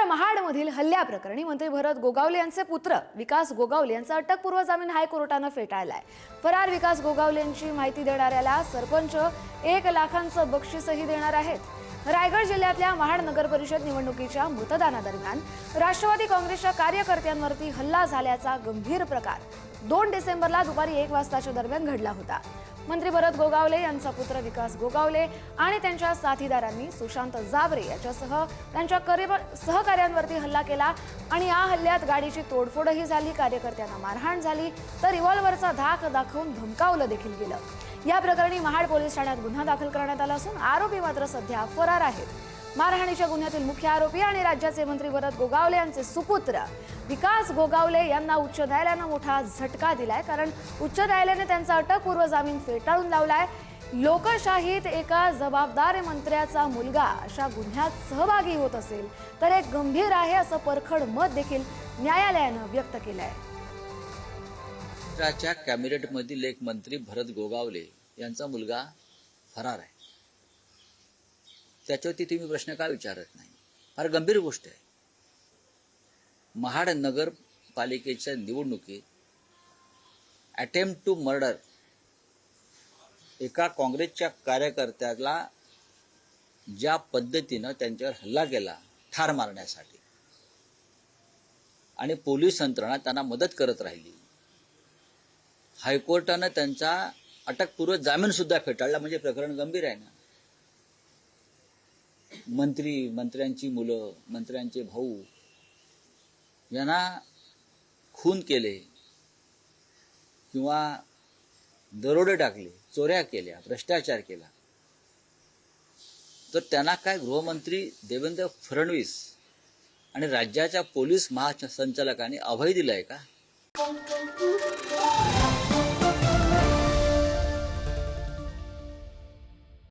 महाडमधील हल्ल्याप्रकरणी मंत्री भरत गोगावले यांचे पुत्र विकास गोगावले यांचा अटकपूर्व जामीन हायकोर्टानं फेटाळलाय। फरार विकास गोगावले यांची माहिती देणाऱ्याला सरपंच 1 लाखांचं बक्षीसही देणार आहेत। रायगड जिल्ह्यातल्या महाड नगर परिषद निवडणुकीच्या मतदानादरम्यान राष्ट्रवादी काँग्रेसच्या कार्यकर्त्यांवरती हल्ला झाल्याचा गंभीर प्रकार 2 डिसेंबरला दुपारी 1 वाजताच्या दरम्यान घडला होता। मंत्री भरत गोगावले यांचा पुत्र विकास गोगावले आणि त्यांच्या साथीदारांनी सुशांत जावरे याच्यासह त्यांच्या सहकाऱ्यांवरती हल्ला केला आणि या हल्ल्यात गाडीची तोडफोडही झाली, कार्यकर्त्यांना मारहाण झाली, तर रिव्हॉल्व्हरचा धाक दाखवून धमकावलं देखील गेलं। या प्रकरणी महाड पोलीस ठाण्यात गुन्हा दाखल करण्यात आला असून आरोपी मात्र सध्या फरार आहेत। मारहाणीच्या गुन्ह्यातील मुख्य आरोपी आणि राज्याचे मंत्री भरत गोगावले यांचे सुपुत्र विकास गोगावले यांना उच्च न्यायालयानं मोठा झटका दिलाय, कारण उच्च न्यायालयाने त्यांचा अटकपूर्व जामीन फेटाळून लावलाय। लोकशाहीत एका जबाबदार मंत्र्याचा मुलगा अशा गुन्ह्यात सहभागी होत असेल तर हे गंभीर आहे, असं परखड मत देखील न्यायालयानं व्यक्त केलंय। राज्याच्या कॅबिनेटमधील एक मंत्री भरत गोगावले यांचा मुलगा फरार आहे। त्याच्यावरती तुम्ही प्रश्न का विचारत नाही? फार गंभीर गोष्ट आहे। महाड नगरपालिकेच्या निवडणुकीत अटेम्प्ट टू मर्डर एका काँग्रेसच्या कार्यकर्त्याला ज्या पद्धतीनं त्यांच्यावर हल्ला केला ठार मारण्यासाठी आणि पोलीस यंत्रणा त्यांना मदत करत राहिली, हायकोर्टानं त्यांचा अटकपूर्व जामीन सुद्धा फेटाळला, म्हणजे प्रकरण गंभीर आहे ना। मंत्र्यांची मुलं, मंत्र्यांचे भाऊ यांना खून केले किंवा दरोडे टाकले, चोऱ्या केल्या, भ्रष्टाचार केला, तर त्यांना काय गृहमंत्री देवेंद्र फडणवीस आणि राज्याच्या पोलीस महासंचालकांनी अभय दिलाय का?